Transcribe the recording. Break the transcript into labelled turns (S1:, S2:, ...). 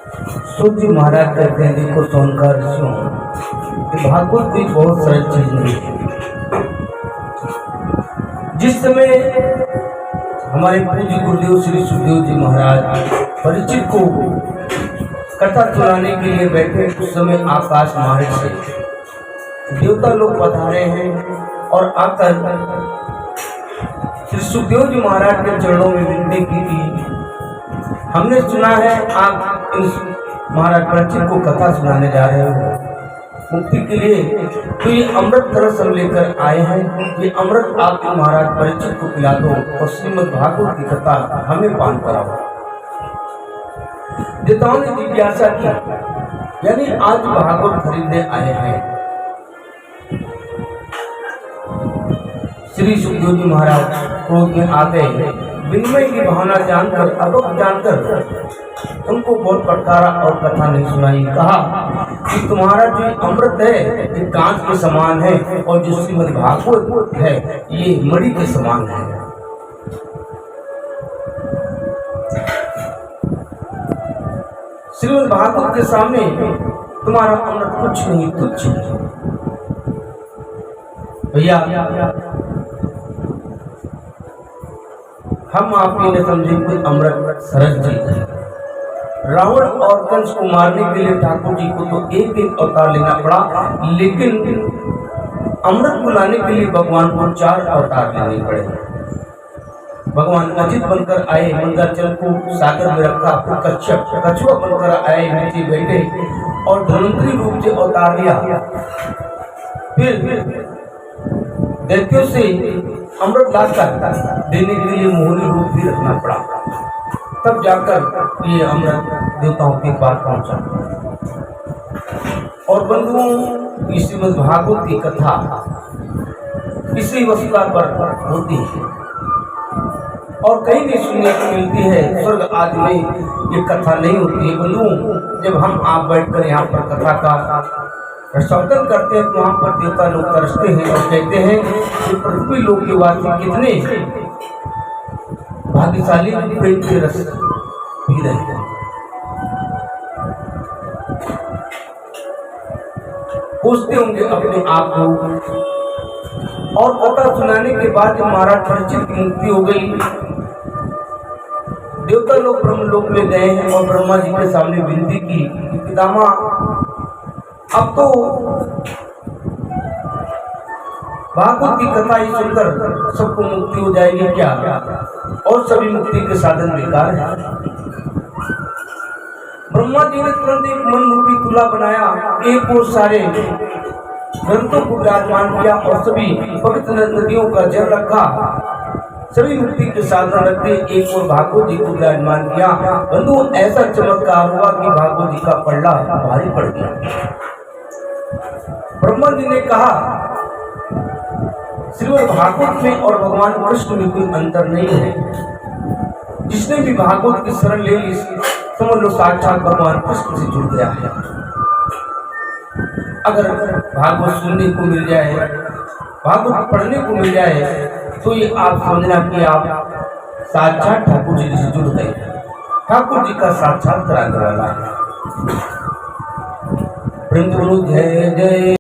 S1: सूत जी महाराज कहते हैं, देखो सोनकार ऋषियों, भागवत कोई बहुत सरल चीज नहीं है। जिस समय हमारे पूज्य गुरुदेव श्री सुखदेव जी महाराज परीक्षित को कथा सुनाने के लिए बैठे, उस समय आकाश मार्ग से देवता लोग पधारे हैं और आकर श्री सुखदेव जी महाराज के चरणों में विनती की थी। हमने सुना है आप इस महाराज परीक्षित को कथा सुनाने जा रहे हो मुक्ति के लिए, तो ये अमृत तरस हम लेकर आए हैं। ये अमृत आप महाराज परीक्षित को पिला दो और श्रीमद् भागवत की कथा हमें पान कराओ। देवताओं ने जिज्ञासा की, यानी आज भागवत खरीदने आए हैं। श्री सुखदेव जी महाराज क्रोध में आ गए, विनिमय की भावना जानकर, अबक जानकर उनको बहुत फटकारा और कथा नहीं सुनाई। कहा कि तुम्हारा जो अमृत है ये कांच के समान है और जो श्रीमद् भागवत है ये मणि के समान है। श्रीमद् भागवत के सामने तुम्हारा अमृत कुछ नहीं, तुच्छ है। भैया हम आप ये न समझे कोई अमृत सरल चीज है। रावण और कंस को मारने के लिए ठाकुर जी को तो एक अवतार लेना पड़ा, लेकिन अमृत को लाने के लिए भगवान को 4 अवतार लेने पड़े। भगवान अजित बनकर आए, मंदाचल को सागर में रखा, फिर कच्छप कछुआ बनकर आए, नीचे बैठे और धन्वंतरी रूप से अवतार लिया। फिर दैत्यों से अमृत लाकर देने के लिए मोहनी रूप भी रखना पड़ा, तब जाकर ये अमृत देवताओं के पास पहुंचा। और बंधुओं, श्रीमद् भागवत की कथा इसी वस्तुता पर होती है और कहीं भी सुनने को मिलती है। स्वर्ग आदि में ये कथा नहीं होती है। बंधुओं, जब हम आप बैठकर यहाँ पर कथा का प्रश्न करते हैं तो वहाँ पर देवता लोग तरसते हैं और कहते हैं कि पृथ्वी लोक के वासी कितने भाग्यशाली प्रेम के रस पी रहे हैं। पूछते होंगे अपने आप को। और कथा सुनाने के बाद जब महाराज परीक्षित की मुक्ति हो गई, देवता लोग ब्रह्मलोक में गए हैं और ब्रह्मा जी के सामने विनती की, पितामह अब तो भागवत की कथा ही सुनकर सबको मुक्ति हो जाएगी क्या, और सभी मुक्ति के साधन बेकार है। ब्रह्मा जी ने तुरंत एक मन रूपी तुला बनाया, एक और सारे ग्रंथों को विराजमान किया और सभी पवित्र नदियों का जल रखा, सभी मुक्ति के साधन रखते, एक और भागवत जी को विराजमान किया। बंधु, ऐसा चमत्कार हुआ कि भागवत जी का पल्ला भारी पड़ गया। ब्रह्मा जी ने कहा, श्रीमद् भागवत में और भगवान कृष्ण में कोई अंतर नहीं है। जिसने भी भागवत की शरण ले ली, समझ लो साक्षात भगवान कृष्ण से जुड़ गया है। अगर भागवत सुनने को मिल जाए, भागवत पढ़ने को मिल जाए, तो ये आप समझना कि आप साक्षात ठाकुर जी से जुड़ गए। ठाकुर जी का साक्षात कराने वाला है। प्रेम जय जय।